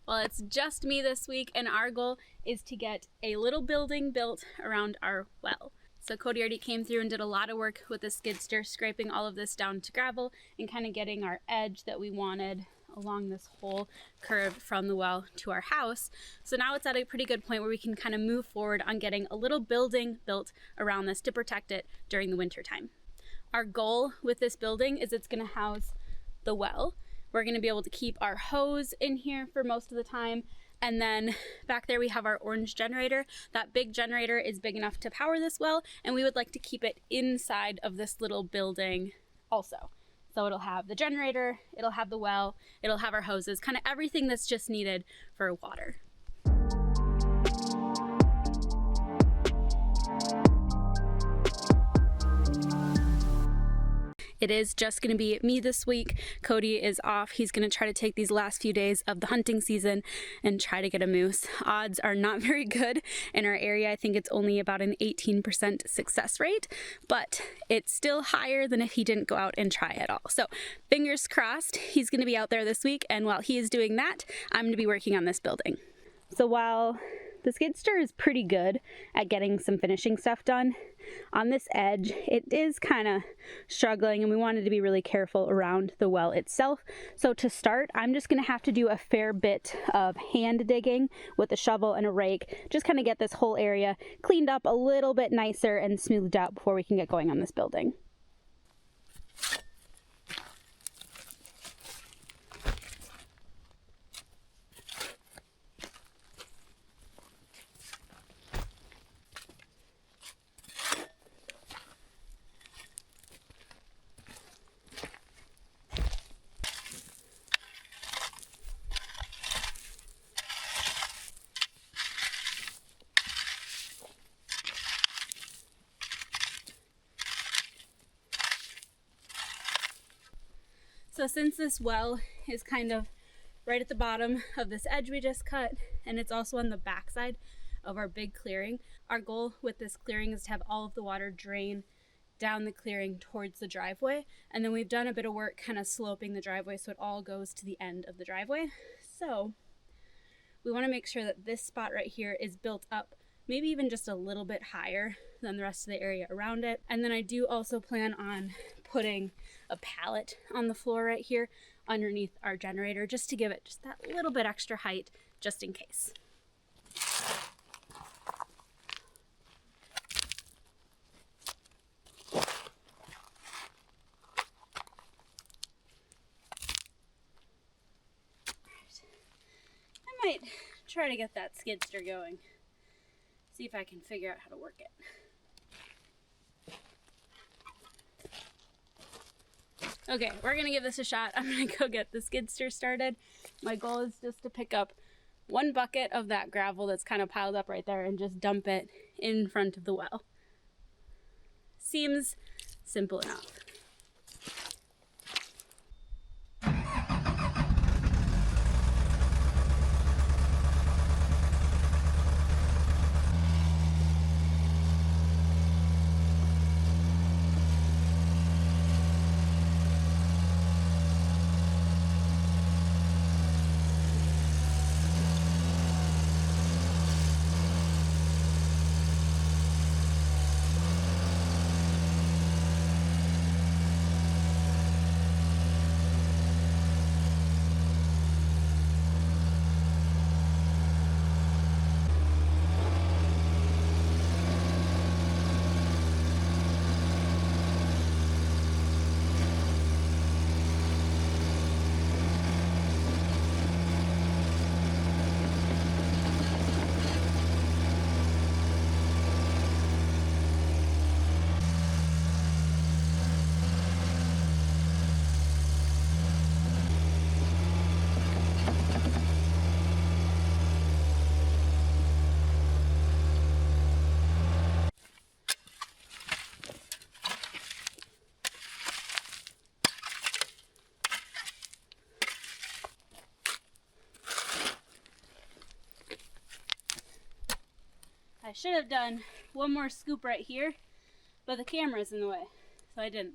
Well, it's just me this week, and our goal is to get a little building built around our well. So Cody already came through and did a lot of work with the skid steer, scraping all of this down to gravel and kind of getting our edge that we wanted along this whole curve from the well to our house. So now it's at a pretty good point where we can kind of move forward on getting a little building built around this to protect it during the winter time. Our goal with this building is it's going to house the well. We're going to be able to keep our hose in here for most of the time. And then back there we have our orange generator. That big generator is big enough to power this well, and we would like to keep it inside of this little building also. So it'll have the generator, it'll have the well, it'll have our hoses, kind of everything that's just needed for water. It is just going to be me this week. Cody is off. He's going to try to take these last few days of the hunting season and try to get a moose. Odds are not very good in our area. I think it's only about an 18% success rate, but it's still higher than if he didn't go out and try at all. So fingers crossed he's going to be out there this week, and while he is doing that, I'm going to be working on this building. So while the skid steer is pretty good at getting some finishing stuff done, on this edge it is kind of struggling, and we wanted to be really careful around the well itself. So to start, I'm just going to have to do a fair bit of hand digging with a shovel and a rake, just kind of get this whole area cleaned up a little bit nicer and smoothed out before we can get going on this building. So since this well is kind of right at the bottom of this edge we just cut, and it's also on the back side of our big clearing, our goal with this clearing is to have all of the water drain down the clearing towards the driveway. And then we've done a bit of work kind of sloping the driveway so it all goes to the end of the driveway. So we want to make sure that this spot right here is built up maybe even just a little bit higher than the rest of the area around it. And then I do also plan on putting a pallet on the floor right here underneath our generator, just to give it just that little bit extra height, just in case. I might try to get that skid steer going. See if I can figure out how to work it. Okay, we're gonna give this a shot. I'm gonna go get the skid steer started. My goal is just to pick up one bucket of that gravel that's kind of piled up right there and just dump it in front of the well. Seems simple enough. I should have done one more scoop right here, but the camera's in the way, so I didn't.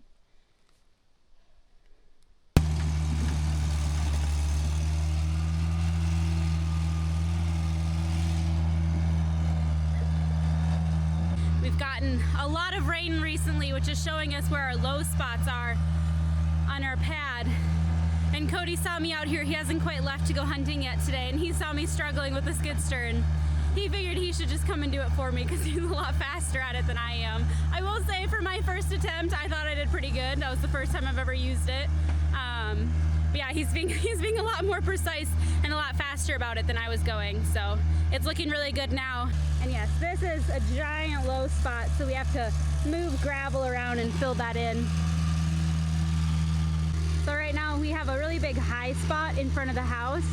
gotten a lot of rain recently, which is showing us where our low spots are on our pad. And Cody saw me out here. He hasn't quite left to go hunting yet today, and he saw me struggling with the skid steer, and he figured he should just come and do it for me because he's a lot faster at it than I am. I will say for my first attempt, I thought I did pretty good. That was the first time I've ever used it. But yeah, he's being a lot more precise and a lot faster about it than I was going. So it's looking really good now. And yes, this is a giant low spot, so we have to move gravel around and fill that in. So right now we have a really big high spot in front of the house.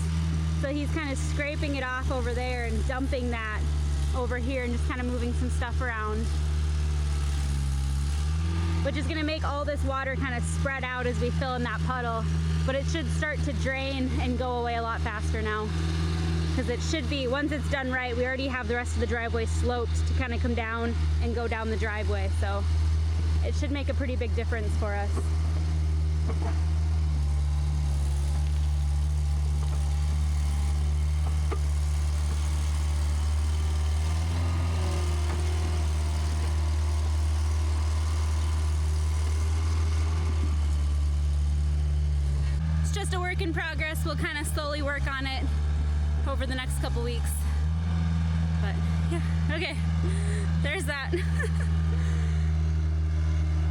So he's kind of scraping it off over there and dumping that over here and just kind of moving some stuff around, which is going to make all this water kind of spread out as we fill in that puddle. But it should start to drain and go away a lot faster now, because it should be, once it's done right, we already have the rest of the driveway sloped to kind of come down and go down the driveway. So it should make a pretty big difference for us. Just a work in progress. We'll kind of slowly work on it over the next couple weeks. But yeah, okay, there's that.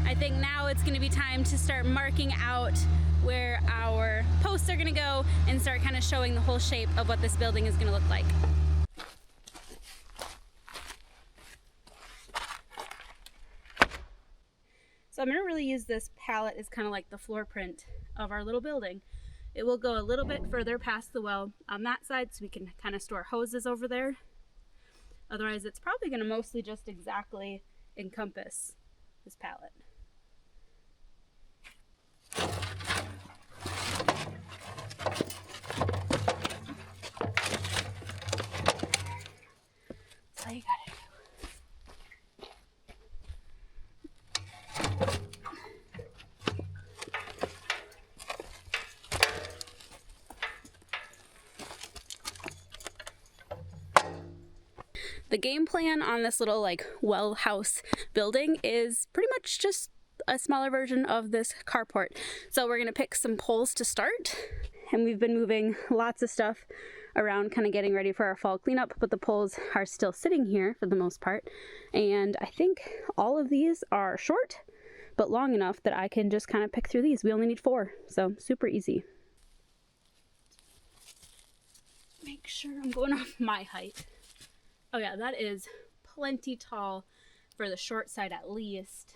I think now it's going to be time to start marking out where our posts are going to go and start kind of showing the whole shape of what this building is going to look like. So I'm going to really use this pallet as kind of like the floor print of our little building. It will go a little bit further past the well on that side, so we can kind of store hoses over there. Otherwise, it's probably going to mostly just exactly encompass this pallet. That's all you gotta do. The game plan on this little like well house building is pretty much just a smaller version of this carport. So we're gonna pick some poles to start, and we've been moving lots of stuff around, kind of getting ready for our fall cleanup, but the poles are still sitting here for the most part. And I think all of these are short, but long enough that I can just kind of pick through these. We only need 4, so super easy. Make sure I'm going off my height. Oh yeah, that is plenty tall for the short side at least.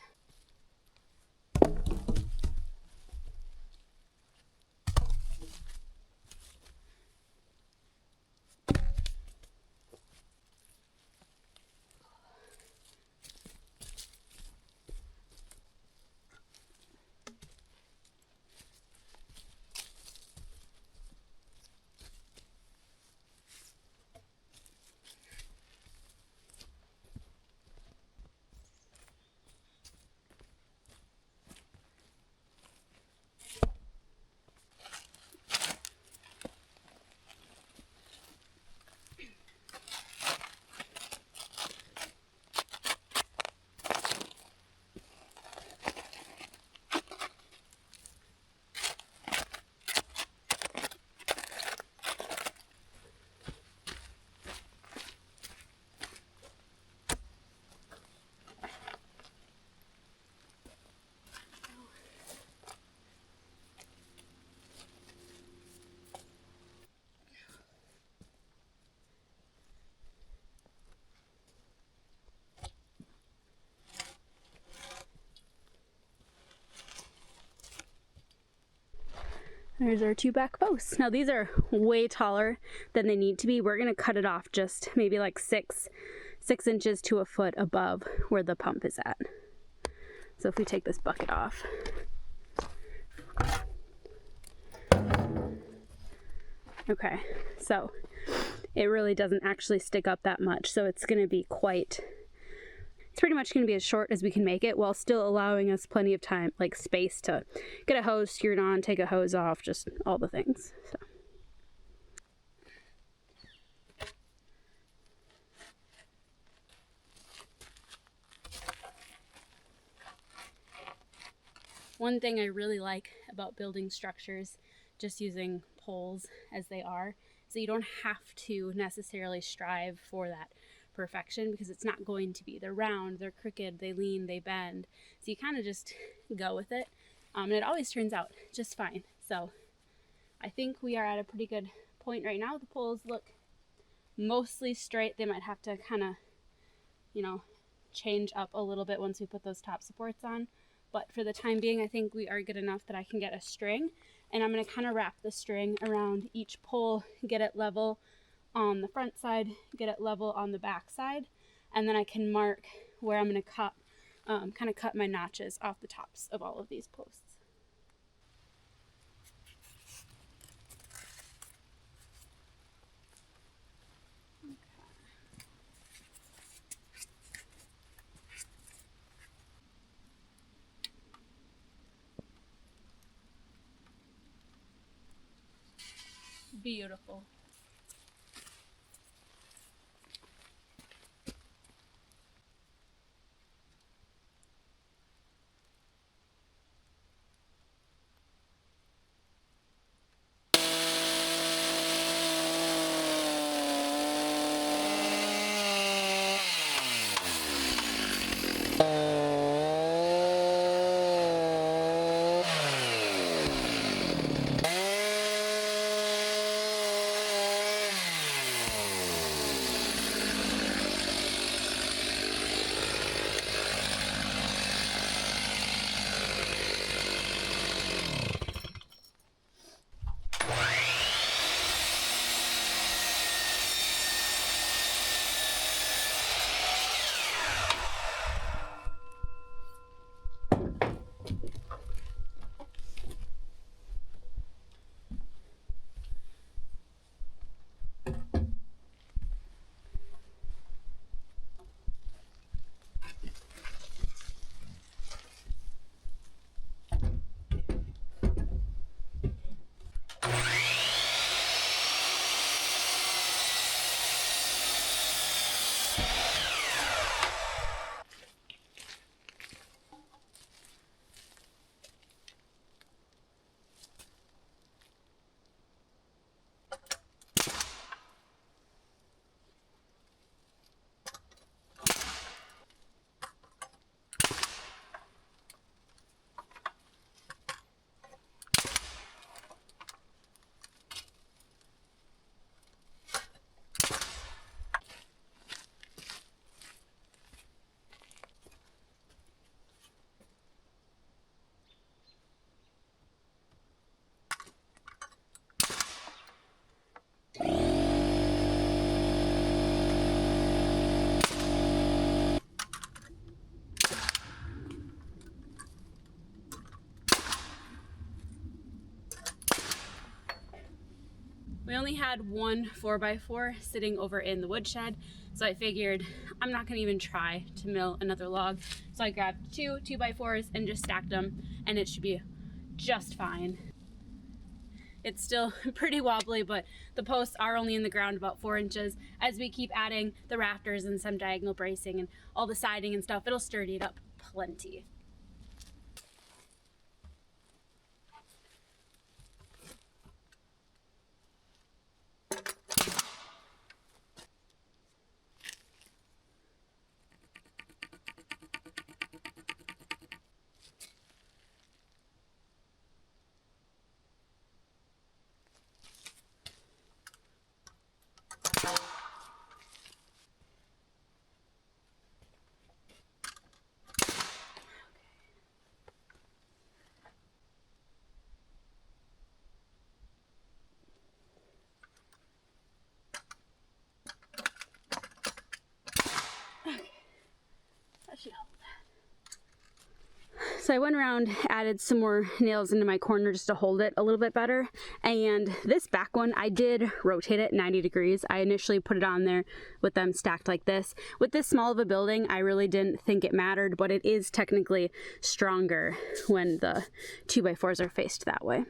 There's our 2 back posts. Now these are way taller than they need to be. We're gonna cut it off just maybe like 6 inches to a foot above where the pump is at. So if we take this bucket off. Okay, so it really doesn't actually stick up that much. So it's gonna be it's pretty much going to be as short as we can make it, while still allowing us plenty of time, like space, to get a hose secured on, take a hose off, just all the things. So. One thing I really like about building structures, just using poles as they are, so you don't have to necessarily strive for that perfection, because it's not going to be. They're round, they're crooked, they lean, they bend. So you kind of just go with it. And it always turns out just fine. So I think we are at a pretty good point right now. The poles look mostly straight. They might have to kind of, you know, change up a little bit once we put those top supports on. But for the time being, I think we are good enough that I can get a string, and I'm going to kind of wrap the string around each pole, get it level on the front side, get it level on the back side, and then I can mark where I'm going to cut, kind of cut my notches off the tops of all of these posts. Beautiful. We only had one 4x4 sitting over in the woodshed, so I figured I'm not gonna even try to mill another log. So I grabbed two 2x4s and just stacked them, and it should be just fine. It's still pretty wobbly, but the posts are only in the ground about 4 inches. As we keep adding the rafters and some diagonal bracing and all the siding and stuff, it'll sturdy it up plenty. So I went around, added some more nails into my corner just to hold it a little bit better. And this back one, I did rotate it 90 degrees. I initially put it on there with them stacked like this. With this small of a building, I really didn't think it mattered, but it is technically stronger when the 2x4s are faced that way.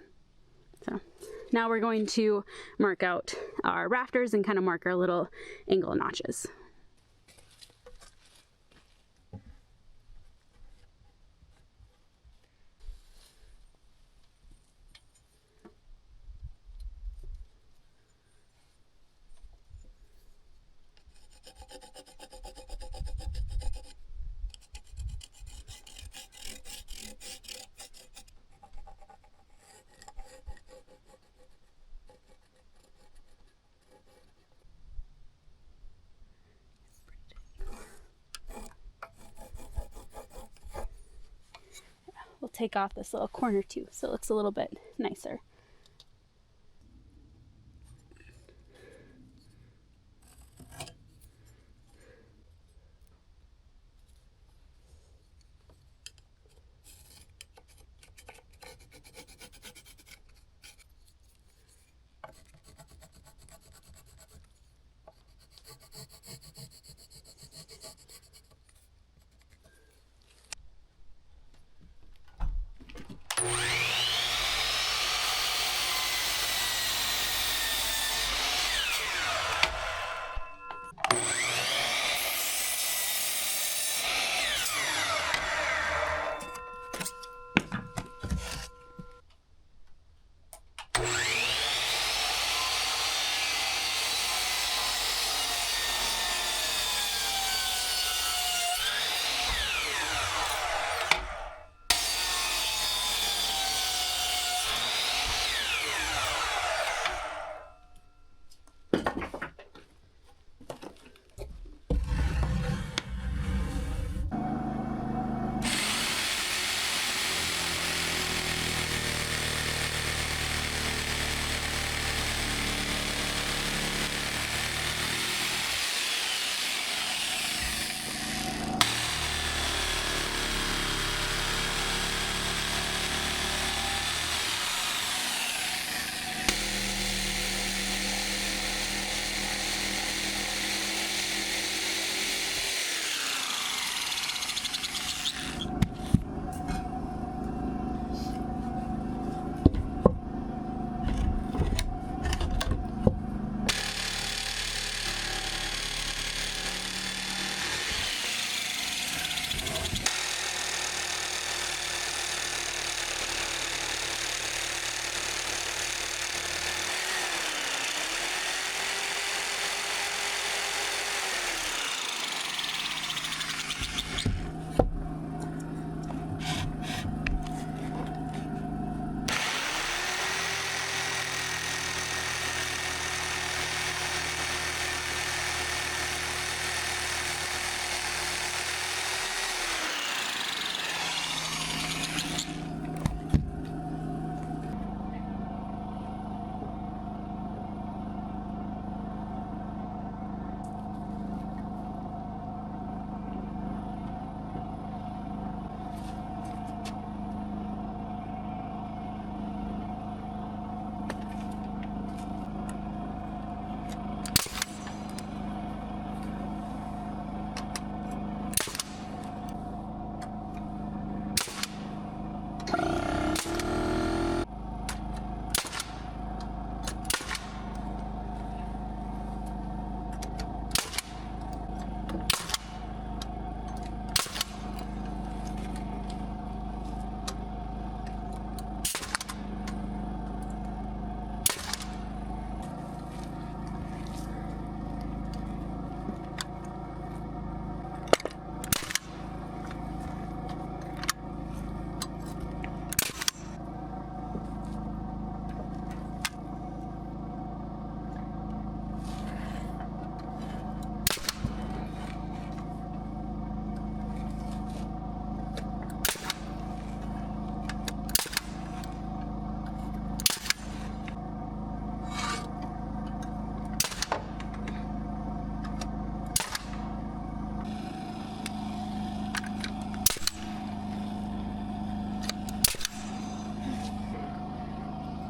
So now we're going to mark out our rafters and kind of mark our little angle notches. take off this little corner too, so it looks a little bit nicer.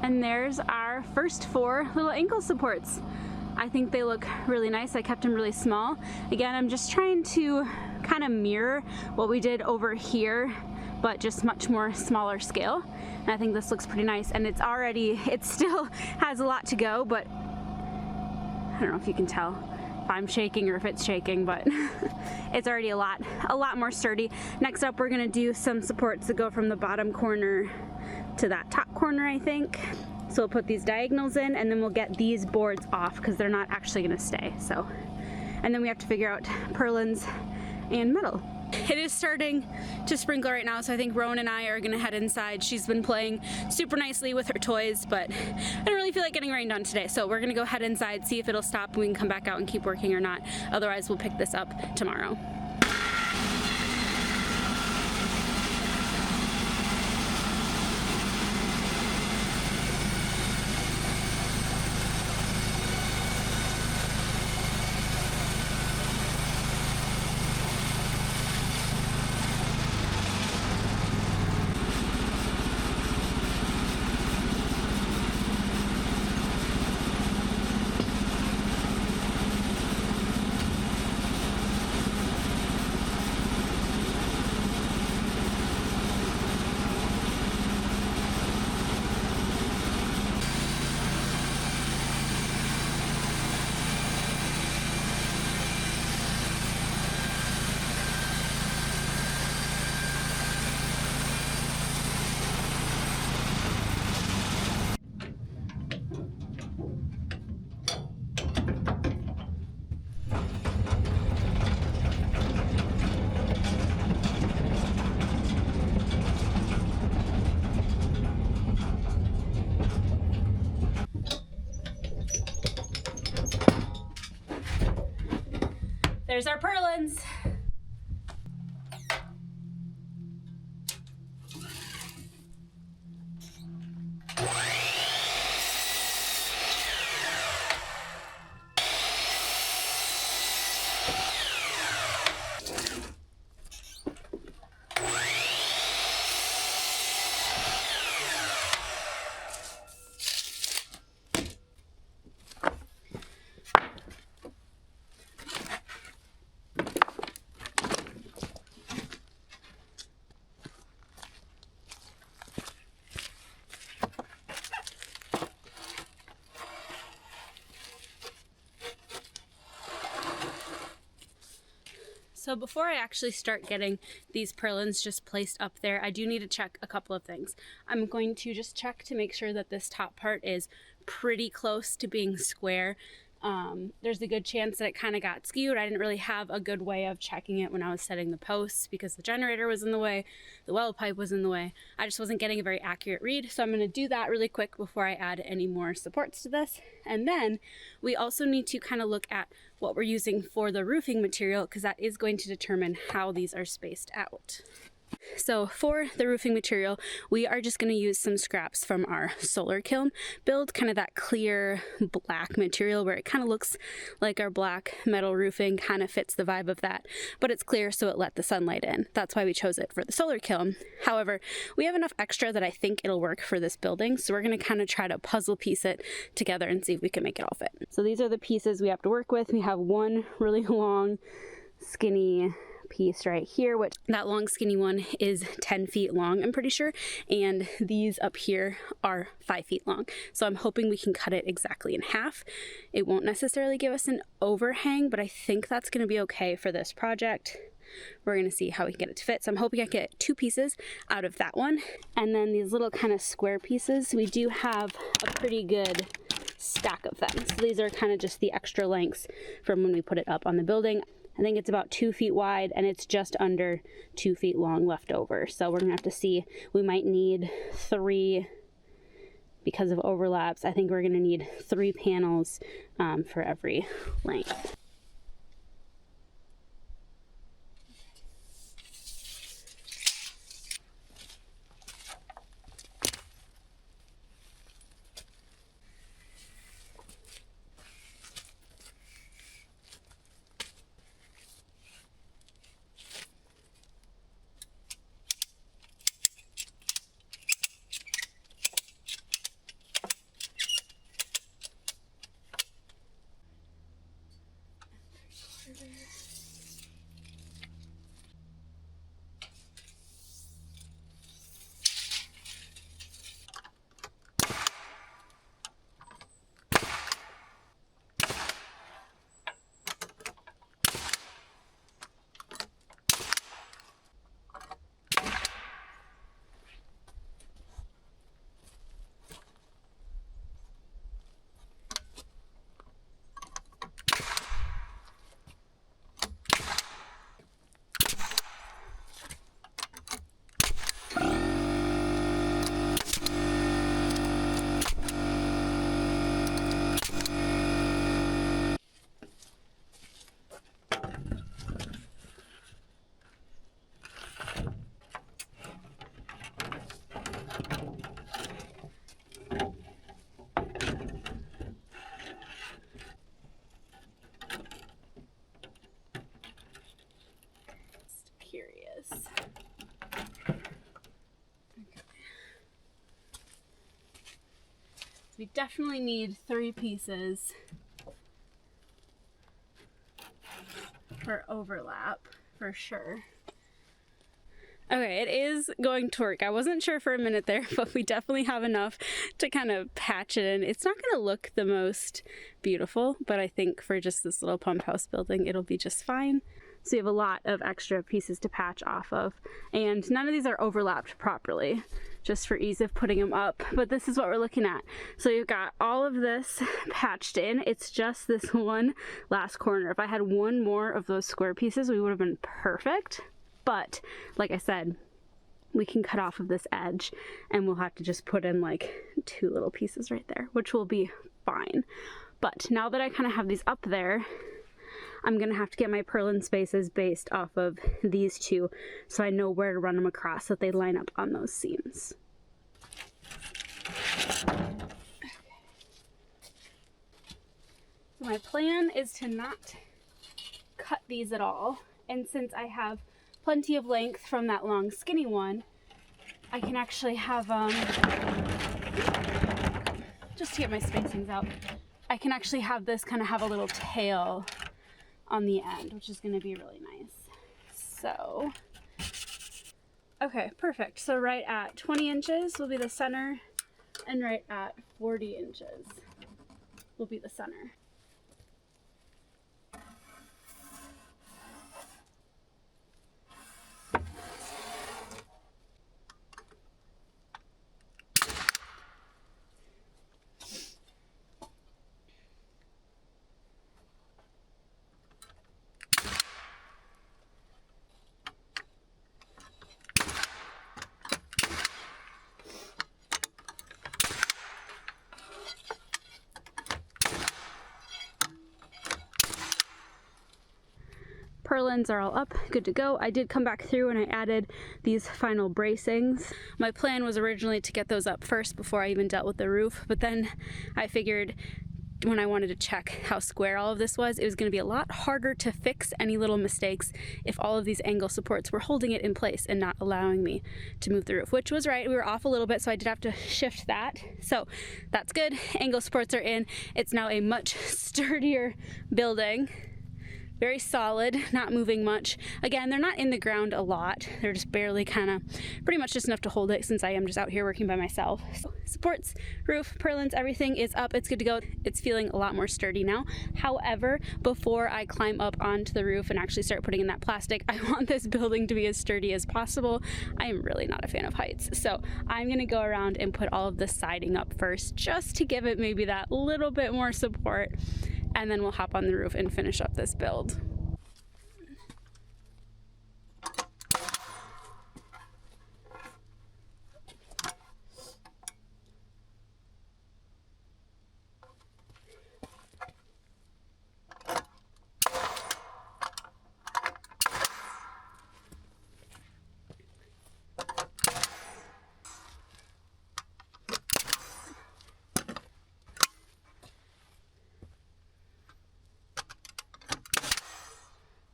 And there's our first 4 little ankle supports. I think they look really nice. I kept them really small. Again, I'm just trying to kind of mirror what we did over here, but just much more smaller scale. And I think this looks pretty nice. And it still has a lot to go, but I don't know if you can tell if I'm shaking or if it's shaking, but it's already a lot more sturdy. Next up, we're gonna do some supports that go from the bottom corner to that top corner, I think. So we'll put these diagonals in, and then we'll get these boards off because they're not actually gonna stay. So, and then we have to figure out purlins and metal. It is starting to sprinkle right now, so I think Rowan and I are gonna head inside. She's been playing super nicely with her toys, but I don't really feel like getting rained on today. So we're gonna go head inside, see if it'll stop, and we can come back out and keep working or not. Otherwise, we'll pick this up tomorrow. There's our purlins. So before I actually start getting these purlins just placed up there, I do need to check a couple of things. I'm going to just check to make sure that this top part is pretty close to being square. There's a good chance that it kind of got skewed. I didn't really have a good way of checking it when I was setting the posts because the generator was in the way, the well pipe was in the way. I just wasn't getting a very accurate read. So I'm going to do that really quick before I add any more supports to this. And then we also need to kind of look at what we're using for the roofing material because that is going to determine how these are spaced out. So for the roofing material, we are just going to use some scraps from our solar kiln build, kind of that clear black material where it kind of looks like our black metal roofing, kind of fits the vibe of that, but it's clear so it let the sunlight in. That's why we chose it for the solar kiln. However, we have enough extra that I think it'll work for this building, so we're going to kind of try to puzzle piece it together and see if we can make it all fit. So these are the pieces we have to work with. We have one really long, skinny piece right here, which that long skinny one is 10 feet long, I'm pretty sure, and these up here are 5 feet long. So I'm hoping we can cut it exactly in half. It won't necessarily give us an overhang, but I think that's going to be okay for this project. We're going to see how we can get it to fit. So I'm hoping I get 2 pieces out of that one. And then these little kind of square pieces, we do have a pretty good stack of them. So these are kind of just the extra lengths from when we put it up on the building. I think it's about 2 feet wide and it's just under 2 feet long left over. So we're gonna have to see, we might need 3 because of overlaps. I think we're gonna need 3 panels for every length. We definitely need 3 pieces for overlap, for sure. Okay, it is going to work. I wasn't sure for a minute there, but we definitely have enough to kind of patch it in. It's not going to look the most beautiful, but I think for just this little pump house building, it'll be just fine. So you have a lot of extra pieces to patch off of, and none of these are overlapped properly, just for ease of putting them up, but this is what we're looking at. So you've got all of this patched in. It's just this one last corner. If I had one more of those square pieces, we would have been perfect. But like I said, we can cut off of this edge and we'll have to just put in like 2 little pieces right there, which will be fine. But now that I kind of have these up there, I'm gonna have to get my purlin spaces based off of these two so I know where to run them across so that they line up on those seams. So my plan is to not cut these at all, and since I have plenty of length from that long skinny one, I can actually have just to get my spacings out, I can actually have this kind of have a little tail on the end, which is going to be really nice. So okay, perfect. So right at 20 inches will be the center, and right at 40 inches will be the center. Purlins are all up, good to go. I did come back through and I added these final bracings. My plan was originally to get those up first before I even dealt with the roof, but then I figured when I wanted to check how square all of this was, it was going to be a lot harder to fix any little mistakes if all of these angle supports were holding it in place and not allowing me to move the roof, which was right. We were off a little bit, so I did have to shift that. So that's good. Angle supports are in. It's now a much sturdier building. Very solid, not moving much. Again, they're not in the ground a lot. They're just barely pretty much just enough to hold it since I am just out here working by myself. So, supports, roof, purlins, everything is up. It's good to go. It's feeling a lot more sturdy now. However, before I climb up onto the roof and actually start putting in that plastic, I want this building to be as sturdy as possible. I am really not a fan of heights. So I'm gonna go around and put all of the siding up first, just to give it maybe that little bit more support. And then we'll hop on the roof and finish up this build.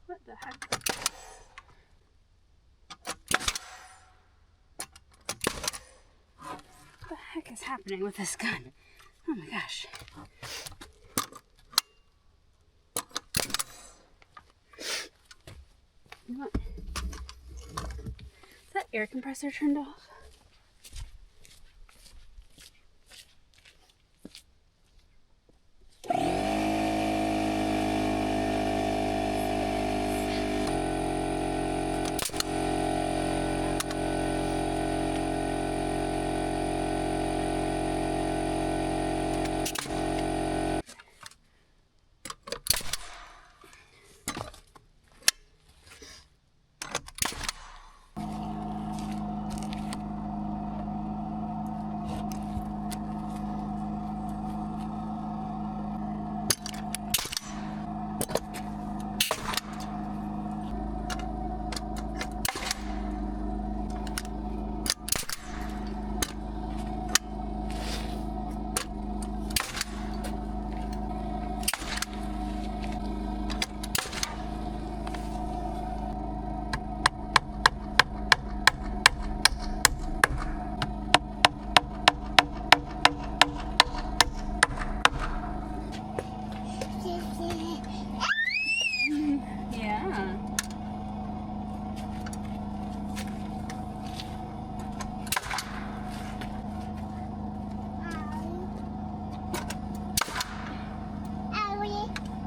What the heck? What the heck is happening with this gun? Oh my gosh. You know what? Is that air compressor turned off?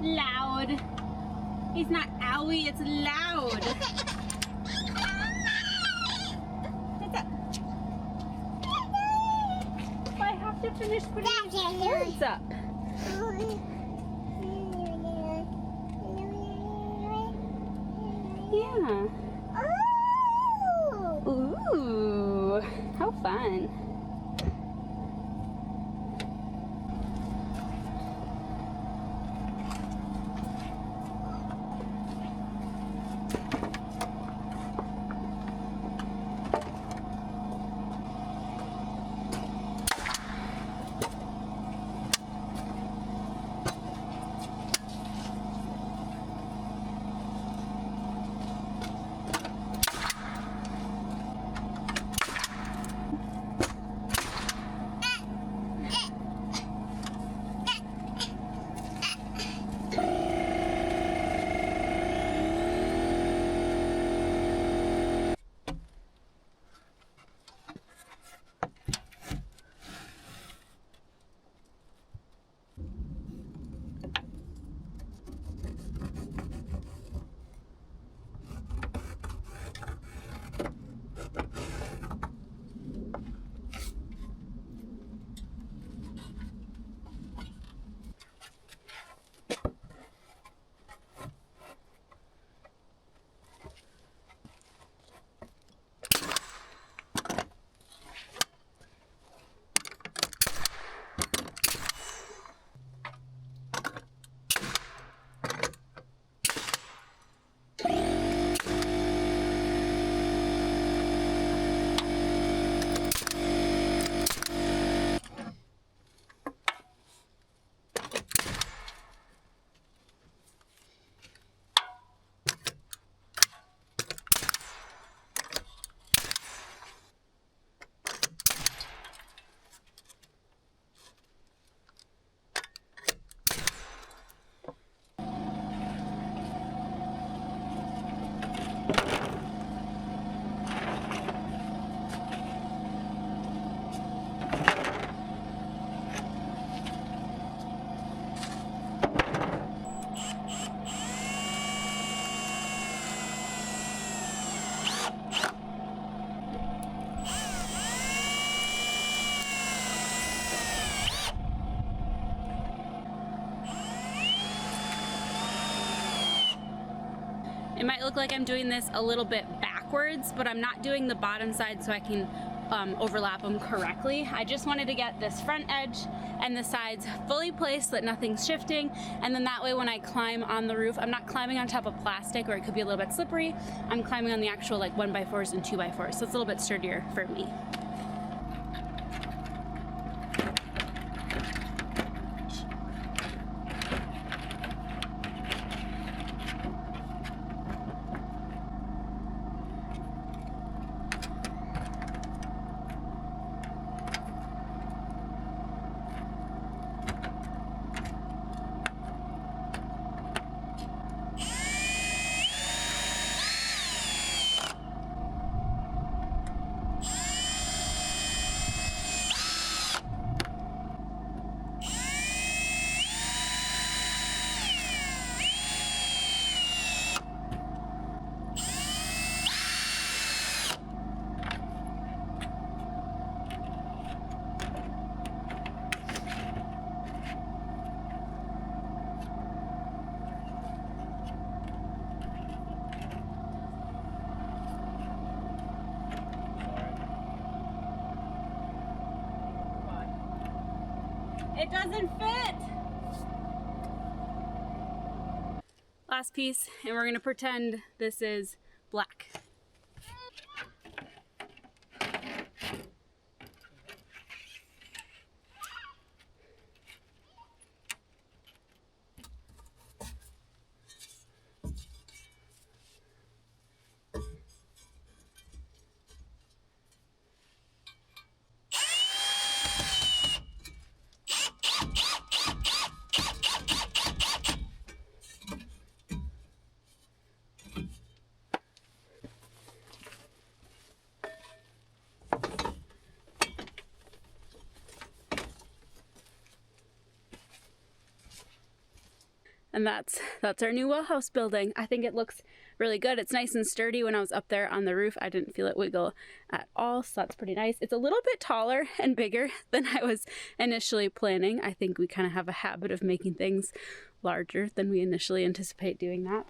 Loud. It's not owie, it's loud. What's up? I have to finish putting these words up. Yeah. Ooh, how fun. It might look like I'm doing this a little bit backwards, but I'm not doing the bottom side so I can overlap them correctly. I just wanted to get this front edge and the sides fully placed so that nothing's shifting, and then that way when I climb on the roof, I'm not climbing on top of plastic or it could be a little bit slippery. I'm climbing on the actual like 1x4s and 2x4s, so it's a little bit sturdier for me. It doesn't fit! Last piece, and we're gonna pretend this is black. And that's our new well house building. I think it looks really good. It's nice and sturdy. When I was up there on the roof, I didn't feel it wiggle at all, so that's pretty nice. It's a little bit taller and bigger than I was initially planning. I think we kind of have a habit of making things larger than we initially anticipate doing that.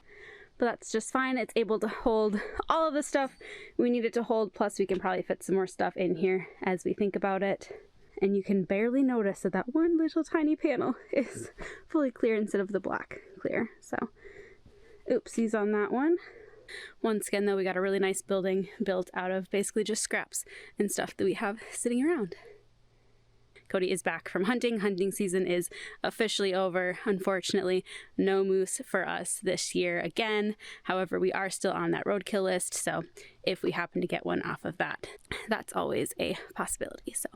But that's just fine. It's able to hold all of the stuff we need it to hold, plus we can probably fit some more stuff in here as we think about it. And you can barely notice that that one little tiny panel is fully clear instead of the black clear. So, oopsies on that one. Once again, though, we got a really nice building built out of basically just scraps and stuff that we have sitting around. Cody is back from hunting. Hunting season is officially over. Unfortunately, no moose for us this year again. However, we are still on that roadkill list, so if we happen to get one off of that, that's always a possibility. So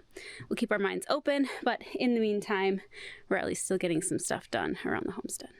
we'll keep our minds open, but in the meantime, we're at least still getting some stuff done around the homestead.